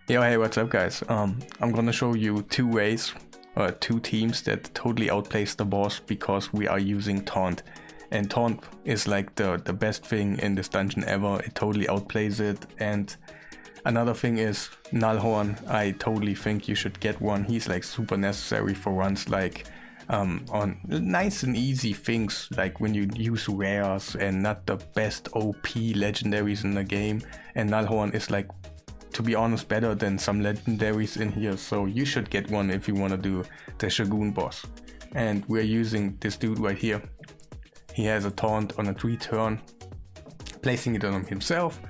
Yo, hey, what's up guys? I'm gonna show you two teams that totally outplays the boss because we are using Taunt. And Taunt is like the best thing in this dungeon ever. It totally outplays it. And another thing is Nullhorn. I totally think you should get one. He's like super necessary for runs like on nice and easy things, like when you use rares and not the best OP legendaries in the game. And Nullhorn is like, to be honest, better than some legendaries in here, so you should get one if you want to do the Shogun boss. And we're using this dude right here. He has a taunt on a 3-turn, placing it on himself,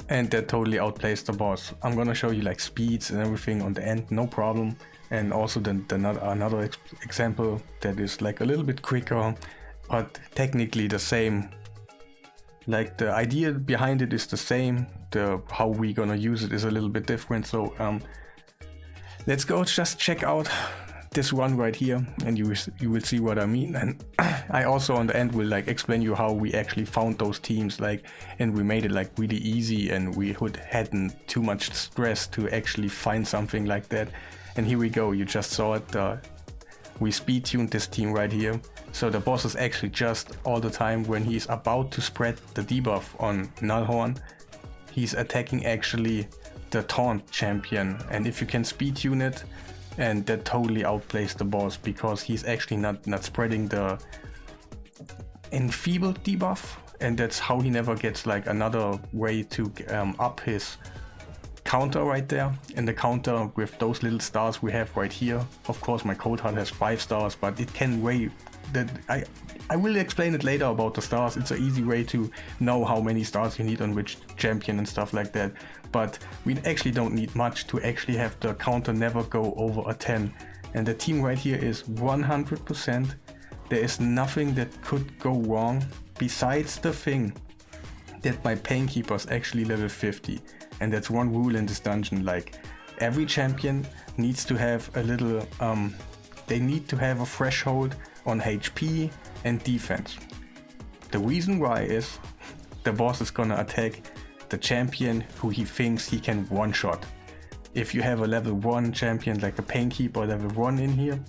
and that totally outplays the boss. I'm gonna show you like speeds and everything on the end, no problem. And also another example that is like a little bit quicker, but technically the same. Like the idea behind it is the same, how we gonna use it is a little bit different. So let's go just check out this one right here, and you will see what I mean. And I also on the end will like explain you how we actually found those teams, like, and we made it like really easy, and we hadn't too much stress to actually find something like that. And here we go, you just saw it. We speed tuned this team right here. So the boss is actually just all the time when he's about to spread the debuff on Nullhorn, he's attacking actually the Taunt champion. And if you can speed tune it, and that totally outplays the boss because he's actually not spreading the enfeebled debuff, and that's how he never gets like another way to up his counter right there. And the counter with those little stars we have right here. Of course my cold heart has 5 stars, but it can weigh that. I will explain it later about the stars. It's an easy way to know how many stars you need on which champion and stuff like that. But we actually don't need much to actually have the counter never go over a 10. And the team right here is 100%. There is nothing that could go wrong besides the thing that my Painkeeper is actually level 50. And that's one rule in this dungeon, like every champion needs to have a little, they need to have a threshold on HP and defense. The reason why is the boss is gonna attack the champion who he thinks he can one-shot. If you have a level 1 champion like a Painkeeper level 1 in here,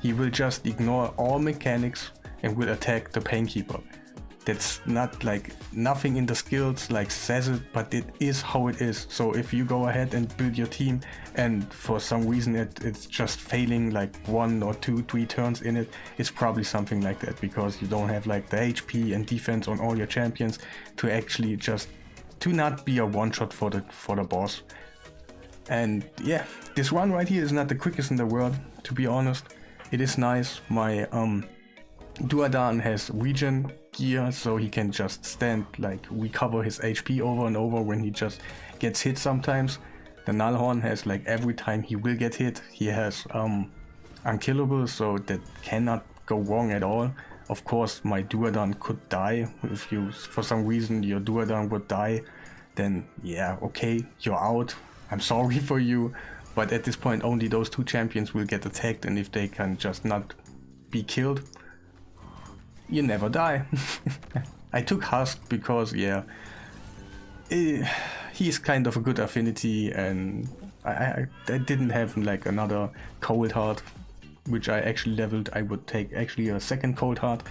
he will just ignore all mechanics and will attack the Painkeeper. That's not like, nothing in the skills like says it, but it is how it is. So if you go ahead and build your team and for some reason it's just failing like 1 or 2, 3 turns in it, it's probably something like that because you don't have like the HP and defense on all your champions to actually just to not be a one-shot for the boss. And yeah, this one right here is not the quickest in the world, to be honest. It is nice. My Duadan has regen gear, so he can just stand, like recover his HP over and over when he just gets hit sometimes. The Nullhorn has like every time he will get hit, he has unkillable, so that cannot go wrong at all. Of course my Duadan could die. If you, for some reason your Duadan would die, then yeah, okay, you're out. I'm sorry for you. But at this point only those 2 champions will get attacked, and if they can just not be killed, you never die. I took Husk because yeah, he's kind of a good affinity, and I didn't have like another cold heart which I actually leveled. I would take actually a 2nd cold heart,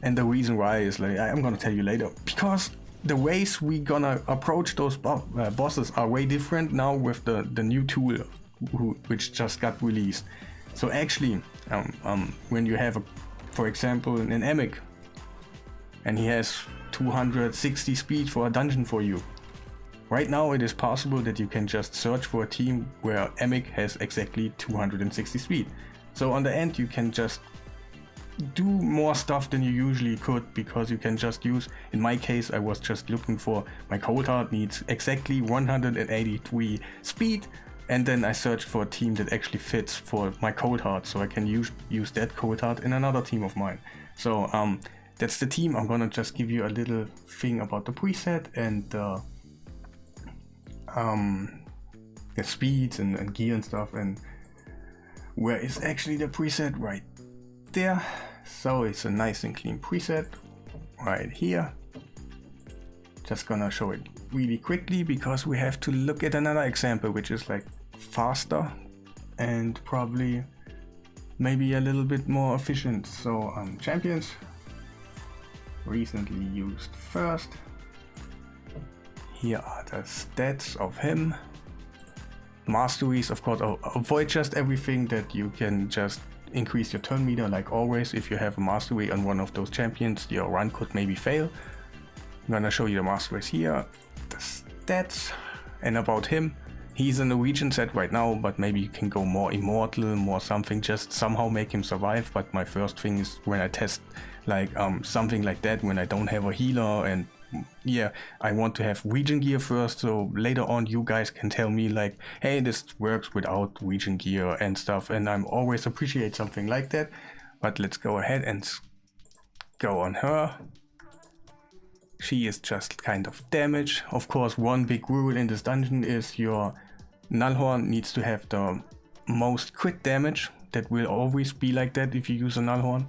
and the reason why is like I'm gonna tell you later, because the ways we gonna approach those bosses are way different now with the new tool which just got released. So actually when you have for example an Emic and he has 260 speed for a dungeon for you, right now it is possible that you can just search for a team where Emic has exactly 260 speed. So on the end you can just do more stuff than you usually could, because you can just use, in my case I was just looking for my cold heart needs exactly 183 speed, and then I searched for a team that actually fits for my cold heart, so I can use that cold heart in another team of mine. So that's the team. I'm gonna just give you a little thing about the preset and the speeds and gear and stuff, and where is actually the preset right there. So it's a nice and clean preset right here. Just gonna show it really quickly because we have to look at another example which is like faster and probably maybe a little bit more efficient. So champions recently used first. Here are the stats of him. Masteries, of course, avoid just everything that you can just increase your turn meter like always. If you have a mastery on one of those champions, your run could maybe fail. I'm gonna show you the masteries here, the stats, and about him. He's in the Norwegian set right now, but maybe you can go more immortal, more something, just somehow make him survive. But my first thing is when I test like something like that, when I don't have a healer, and yeah, I want to have region gear first, so later on you guys can tell me like, hey, this works without region gear and stuff, and I'm always appreciate something like that. But let's go ahead and go on her. She is just kind of damage. Of course, one big rule in this dungeon is your Nullhorn needs to have the most crit damage. That will always be like that if you use a Nullhorn.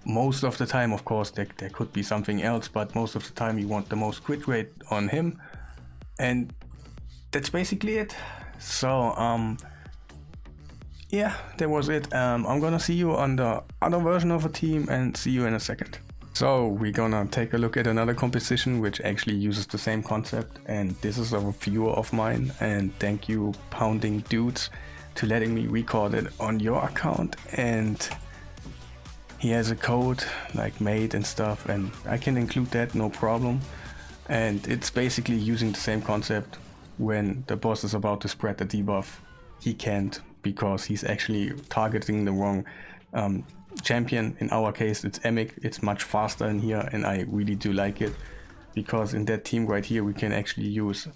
Most of the time, of course, there could be something else, but most of the time you want the most crit rate on him. And that's basically it. So, yeah, that was it. I'm gonna see you on the other version of a team and see you in a second. So we're gonna take a look at another composition which actually uses the same concept, and this is a reviewer of mine, and thank you Pounding Dudes to letting me record it on your account. And he has a code like made and stuff, and I can include that, no problem. And it's basically using the same concept. When the boss is about to spread the debuff, he can't because he's actually targeting the wrong champion. In our case it's Emic. It's much faster in here, and I really do like it because in that team right here we can actually use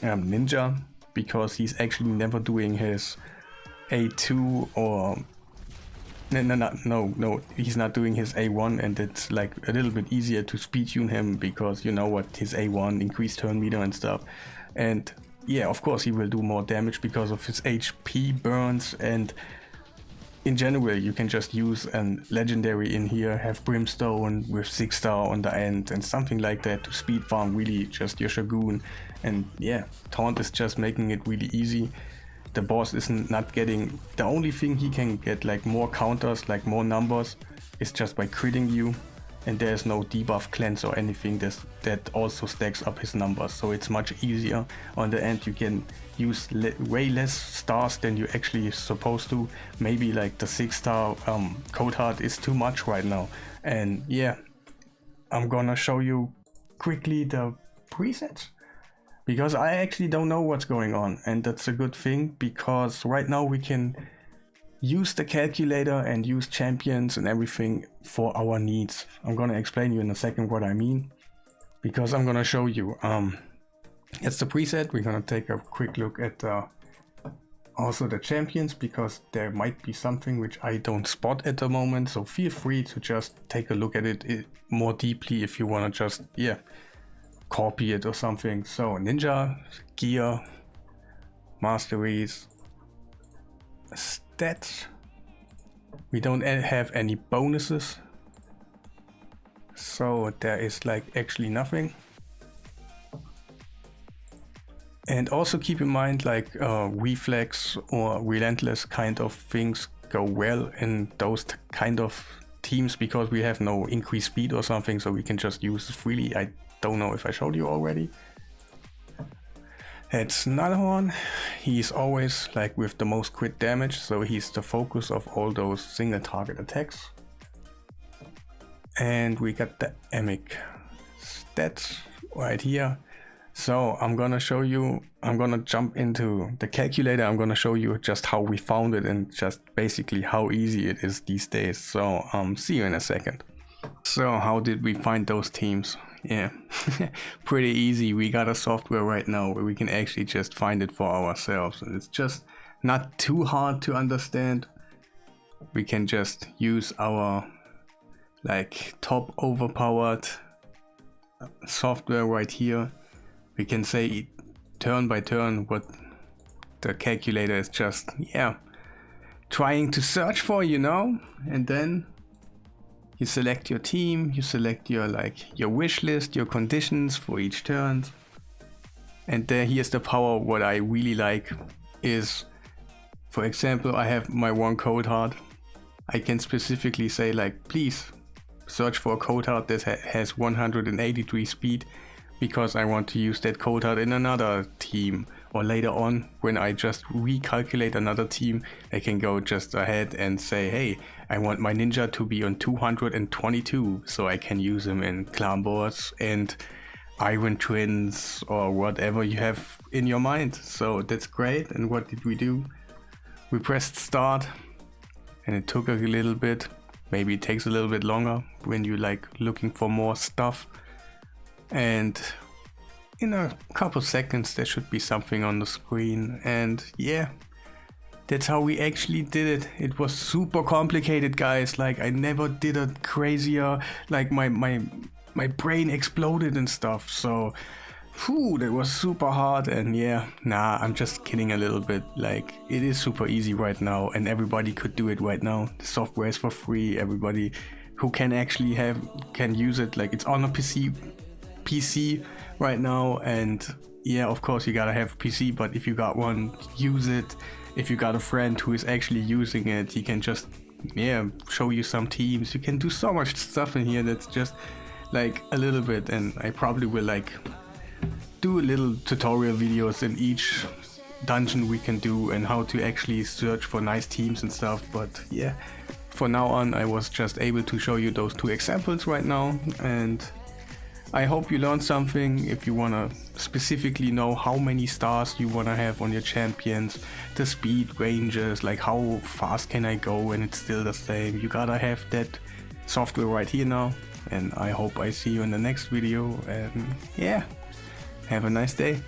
Ninja, because he's actually never doing his A2 or no, he's not doing his A1, and it's like a little bit easier to speed tune him because you know what, his A1 increased turn meter and stuff. And yeah, of course he will do more damage because of his HP burns, and in general you can just use a legendary in here, have Brimstone with 6-star on the end and something like that to speed farm really just your Shogun. And yeah, Taunt is just making it really easy. The boss is not getting, the only thing he can get like more counters, like more numbers, is just by critting you, and there's no debuff cleanse or anything that also stacks up his numbers, so it's much easier. On the end you can use way less stars than you actually supposed to. Maybe like the 6-star code heart is too much right now. And yeah, I'm gonna show you quickly the presets, because I actually don't know what's going on, and that's a good thing, because right now we can use the calculator and use champions and everything for our needs. I'm gonna explain you in a second what I mean, because I'm gonna show you. It's the preset. We're gonna take a quick look at also the champions, because there might be something which I don't spot at the moment, so feel free to just take a look at it more deeply if you wanna just, yeah, copy it or something. So Ninja, gear, masteries, stats. We don't have any bonuses, so there is like actually nothing. And also keep in mind, like reflex or relentless kind of things go well in those kind of teams, because we have no increased speed or something, so we can just use it freely. I don't know if I showed you already. It's Nullhorn. He's always like with the most crit damage, so he's the focus of all those single target attacks. And we got the Emic stats right here. So I'm gonna show you, I'm gonna jump into the calculator. I'm gonna show you just how we found it and just basically how easy it is these days. So see you in a second. So how did we find those teams? Yeah, pretty easy. We got a software right now where we can actually just find it for ourselves, and it's just not too hard to understand. We can just use our like top overpowered software right here. We can say turn by turn what the calculator is just, yeah, trying to search for, you know. And then you select your team, you select your your wish list, your conditions for each turn. And here's the power. What I really like is, for example, I have my one code heart. I can specifically say like, please search for a code heart that has 183 speed, because I want to use that code heart in another team. Or later on, when I just recalculate another team, I can go just ahead and say, hey, I want my ninja to be on 222, so I can use him in clan boards and Iron Twins or whatever you have in your mind. So that's great. And what did we do? We pressed start, and it took a little bit. Maybe it takes a little bit longer when you like looking for more stuff. And in a couple seconds there should be something on the screen. And yeah, that's how we actually did it. It was super complicated, guys. Like, I never did it crazier. Like my brain exploded and stuff. So whew, that was super hard. And yeah, nah, I'm just kidding a little bit. Like, it is super easy right now, and everybody could do it right now. The software is for free. Everybody who can actually can use it. Like, it's on a PC right now. And yeah, of course you gotta have PC, but if you got one, use it. If you got a friend who is actually using it, he can just show you some teams. You can do so much stuff in here that's just like a little bit. And I probably will like do little tutorial videos in each dungeon we can do, and how to actually search for nice teams and stuff. But yeah, for now on, I was just able to show you those two examples right now, and I hope you learned something. If you wanna specifically know how many stars you wanna have on your champions, the speed ranges, like how fast can I go and it's still the same, you gotta have that software right here now. And I hope I see you in the next video, and yeah, have a nice day.